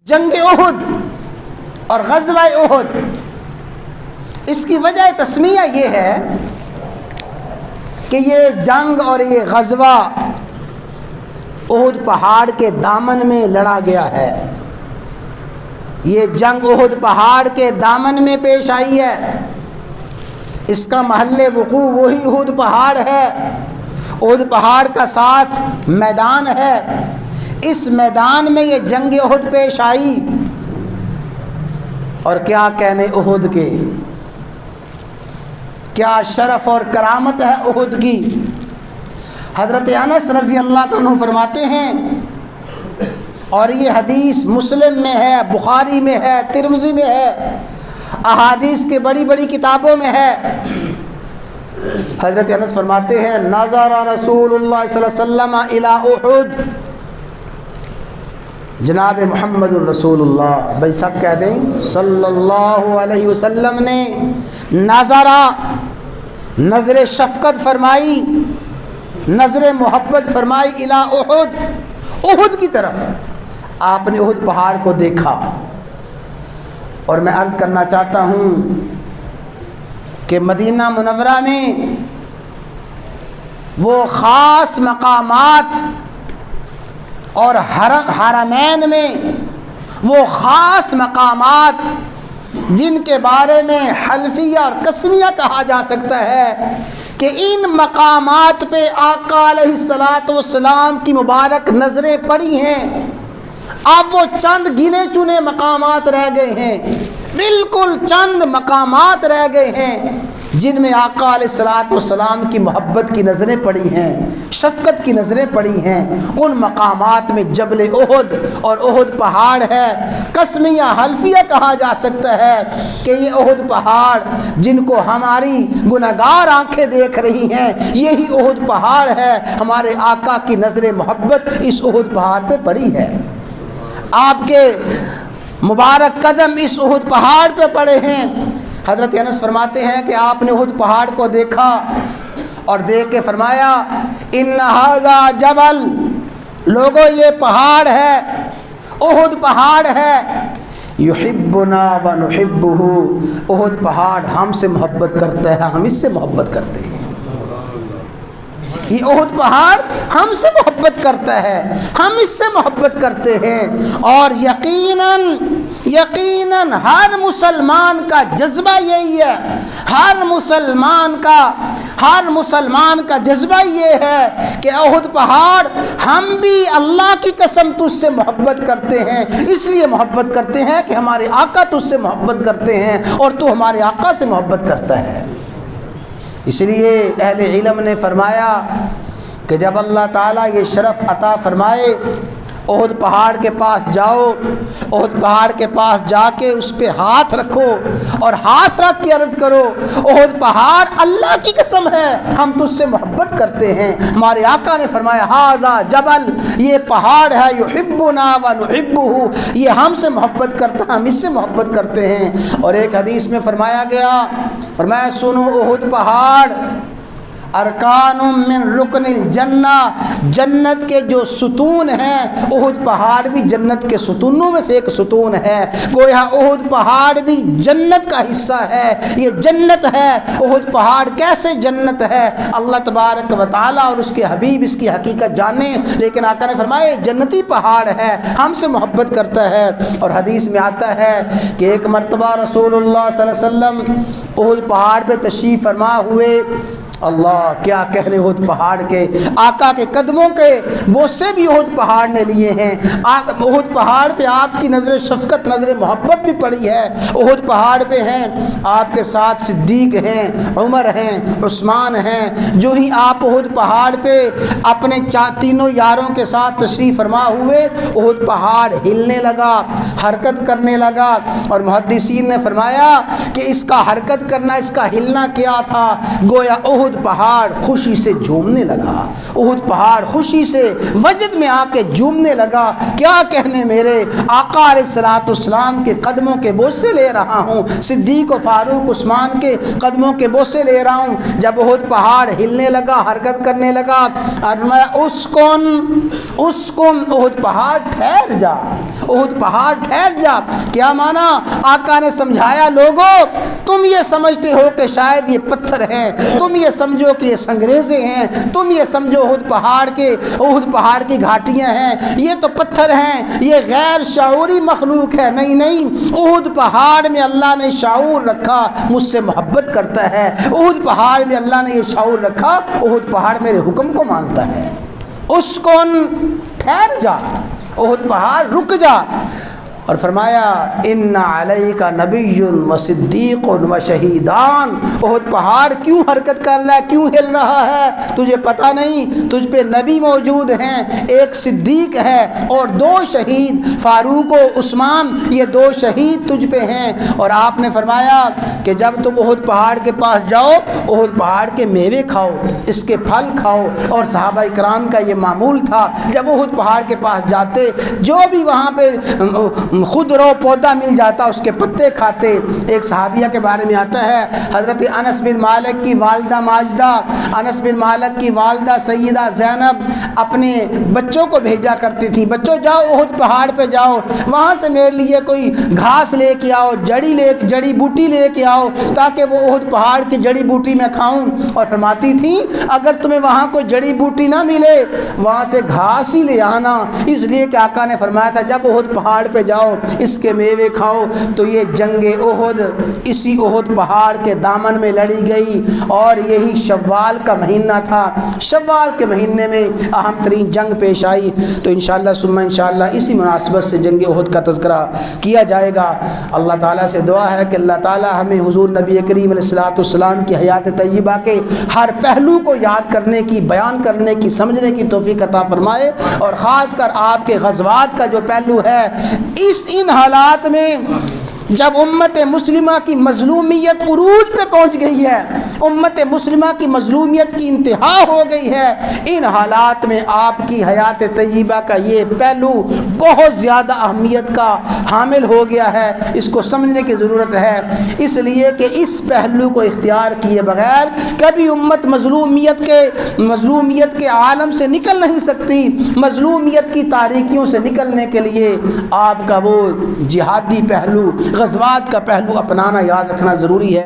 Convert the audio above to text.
جنگ احد اور غزوہ احد، اس کی وجہ تسمیہ یہ ہے کہ یہ جنگ اور یہ غزوہ احد پہاڑ کے دامن میں لڑا گیا ہے۔ یہ جنگ احد پہاڑ کے دامن میں پیش آئی ہے، اس کا محل وقوع وہی احد پہاڑ ہے۔ احد پہاڑ کا ساتھ میدان ہے، اس میدان میں یہ جنگ احد پیش آئی۔ اور کیا کہنے احد کے، کیا شرف اور کرامت ہے احد کی۔ حضرت انس رضی اللہ عنہ فرماتے ہیں، اور یہ حدیث مسلم میں ہے، بخاری میں ہے، ترمذی میں ہے، احادیث کے بڑی بڑی کتابوں میں ہے۔ حضرت انس فرماتے ہیں نظر رسول اللہ صلی اللہ علیہ وسلم الی احد، جناب محمد الرسول اللہ، بھائی سب کہہ دیں صلی اللہ علیہ وسلم نے نظر شفقت فرمائی، نظر محبت فرمائی الی احد، احد کی طرف۔ آپ نے احد پہاڑ کو دیکھا۔ اور میں عرض کرنا چاہتا ہوں کہ مدینہ منورہ میں وہ خاص مقامات اور حرمین میں وہ خاص مقامات جن کے بارے میں حلفیہ اور قسمیہ کہا جا سکتا ہے کہ ان مقامات پہ آقا علیہ الصلاۃ والسلام کی مبارک نظریں پڑی ہیں، اب وہ چند گنے چنے مقامات رہ گئے ہیں، بالکل چند مقامات رہ گئے ہیں جن میں آقا علیہ الصلاۃ والسلام کی محبت کی نظریں پڑی ہیں، شفقت کی نظریں پڑی ہیں۔ ان مقامات میں جبل احد اور احد پہاڑ ہے۔ قسمیہ حلفیہ کہا جا سکتا ہے کہ یہ احد پہاڑ جن کو ہماری گنہگار آنکھیں دیکھ رہی ہیں، یہی احد پہاڑ ہے۔ ہمارے آقا کی نظر محبت اس احد پہاڑ پہ پڑی ہے، آپ کے مبارک قدم اس احد پہاڑ پہ پڑے ہیں۔ حضرت انس فرماتے ہیں کہ آپ نے احد پہاڑ کو دیکھا اور دیکھ کے فرمایا ان ھذا جبل، لوگوں یہ پہاڑ ہے، احد پہاڑ ہے، یحبنا ونحبہ، احد پہاڑ ہم سے محبت کرتا ہے، ہم اس سے محبت کرتے ہیں۔ یہ احد پہاڑ ہم سے محبت کرتا ہے، ہم اس سے محبت کرتے ہیں۔ اور یقیناً ہر مسلمان کا جذبہ یہی ہے، ہر مسلمان کا جذبہ یہ ہے کہ احد پہاڑ ہم بھی اللہ کی قسم تجھ سے محبت کرتے ہیں، اس لیے محبت کرتے ہیں کہ ہمارے آقا تجھ سے محبت کرتے ہیں اور تو ہمارے آقا سے محبت کرتا ہے۔ اس لیے اہل علم نے فرمایا کہ جب اللہ تعالیٰ یہ شرف عطا فرمائے احد پہاڑ کے پاس جاؤ، احد پہاڑ کے پاس جا کے اس پہ ہاتھ رکھو اور ہاتھ رکھ کے عرض کرو احد پہاڑ اللہ کی قسم ہے ہم تجھ سے محبت کرتے ہیں۔ ہمارے آقا نے فرمایا ھذا جبل، یہ پہاڑ ہے، یحبنا ونحبہ، یہ ہم سے محبت کرتا ہے، ہم اس سے محبت کرتے ہیں۔ اور ایک حدیث میں فرمایا سنو احد پہاڑ ارکان من رکن الجنہ، جنت کے جو ستون ہیں احد پہاڑ بھی جنت کے ستونوں میں سے ایک ستون ہے۔ گویا احد پہاڑ بھی جنت کا حصہ ہے، یہ جنت ہے۔ احد پہاڑ کیسے جنت ہے اللہ تبارک و تعالیٰ اور اس کے حبیب اس کی حقیقت جانے، لیکن آقا نے فرمایا جنتی پہاڑ ہے، ہم سے محبت کرتا ہے۔ اور حدیث میں آتا ہے کہ ایک مرتبہ رسول اللہ صلی اللہ علیہ وسلم احد پہاڑ پہ تشریف فرما ہوئے، اللہ کیا کہنے احد پہاڑ کے، آقا کے قدموں کے بوسے بھی احد پہاڑ نے لیے ہیں۔ احد پہاڑ پہ آپ کی نظر شفقت، نظر محبت بھی پڑی ہے۔ احد پہاڑ پہ ہیں آپ کے ساتھ صدیق ہیں، عمر ہیں، عثمان ہیں۔ جو ہی آپ احد پہاڑ پہ اپنے تینوں یاروں کے ساتھ تشریف فرما ہوئے، احد پہاڑ ہلنے لگا، حرکت کرنے لگا۔ اور محدثین نے فرمایا کہ اس کا حرکت کرنا، اس کا ہلنا کیا تھا؟ گویا احد احد پہاڑ خوشی سے جھومنے لگا، احد پہاڑ خوشی سے وجد میں آ کے جھومنے لگا۔ کیا کہنے میرے آقا علیہ الصلوۃ والسلام کے قدموں کے بوسے لے رہا ہوں، صدیق و فاروق عثمان کے قدموں کے بوسے لے رہا ہوں۔ جب احد پہاڑ ہلنے لگا، حرکت کرنے لگا، اور میں اسکن احد پہاڑ ٹھہر جا، احد پہاڑ ٹھہر جا۔ کیا مانا؟ آقا نے سمجھایا لوگوں تم یہ سمجھتے ہو کہ شاید یہ پتھر ہیں، تم یہ سمجھو کہ یہ سنگریزے ہیں، تم یہ سمجھو احد پہاڑ کی گھاٹیاں ہیں، یہ تو پتھر ہیں، یہ غیر شعوری مخلوق ہے۔ نہیں نہیں، احد پہاڑ میں اللہ نے شعور رکھا، مجھ سے محبت کرتا ہے۔ احد پہاڑ میں اللہ نے یہ شعور رکھا، احد پہاڑ میرے حکم کو مانتا ہے۔ اسکن ٹھہر جا، احد پہاڑ رک جا۔ اور فرمایا ان علیک نبی و صدیق و شہیدان۔ احد پہاڑ کیوں حرکت کر رہا ہے، کیوں ہل رہا ہے؟ تجھے پتہ نہیں؟ تجھ پہ نبی موجود ہیں، ایک صدیق ہے اور 2 شہید، فاروق و عثمان، یہ 2 شہید تجھ پہ ہیں۔ اور آپ نے فرمایا کہ جب تم احد پہاڑ کے پاس جاؤ، احد پہاڑ کے میوے کھاؤ، اس کے پھل کھاؤ۔ اور صحابہ کرام کا یہ معمول تھا، جب احد پہاڑ کے پاس جاتے جو بھی وہاں پہ خود رو پودا مل جاتا اس کے پتے کھاتے۔ ایک صحابیہ کے بارے میں آتا ہے، حضرت انس بن مالک کی والدہ ماجدہ، انس بن مالک کی والدہ سیدہ زینب اپنے بچوں کو بھیجا کرتی تھی، بچوں جاؤ احد پہاڑ پہ جاؤ، وہاں سے میرے لیے کوئی گھاس لے کے آؤ، جڑی بوٹی لے کے آؤ، تاکہ وہ احد پہاڑ کی جڑی بوٹی میں کھاؤں۔ اور فرماتی تھی اگر تمہیں وہاں کوئی جڑی بوٹی نہ ملے، وہاں سے گھاس ہی لے آنا، اس لیے کہ آقا نے فرمایا تھا جب احد پہاڑ پہ جاؤ اس کے میوے کھاؤ۔ تو یہ جنگ احد اسی احد پہاڑ کے دامن میں لڑی گئی، اور یہی شوال کا مہینہ تھا۔ شوال کے مہینے میں اہم ترین جنگ پیش آئی۔ تو انشاءاللہ ثم انشاءاللہ اسی مناسبت سے جنگ احد کا تذکرہ کیا جائے گا۔ اللہ تعالیٰ سے دعا ہے کہ اللہ تعالیٰ ہمیں حضور نبی کریم علیہ الصلوۃ والسلام کی حیات طیبہ کے ہر پہلو کو یاد کرنے کی، بیان کرنے کی، سمجھنے کی توفیق عطا فرمائے، اور خاص کر آپ کے غزوات کا جو پہلو ہے، ان حالات میں جب امت مسلمہ کی مظلومیت عروج پہ پہنچ گئی ہے، امت مسلمہ کی مظلومیت کی انتہا ہو گئی ہے، ان حالات میں آپ کی حیات طیبہ کا یہ پہلو بہت زیادہ اہمیت کا حامل ہو گیا ہے۔ اس کو سمجھنے کی ضرورت ہے، اس لیے کہ اس پہلو کو اختیار کیے بغیر کبھی امت مظلومیت کے عالم سے نکل نہیں سکتی۔ مظلومیت کی تاریکیوں سے نکلنے کے لیے آپ کا وہ جہادی پہلو، غزوات کا پہلو اپنانا، یاد رکھنا ضروری ہے۔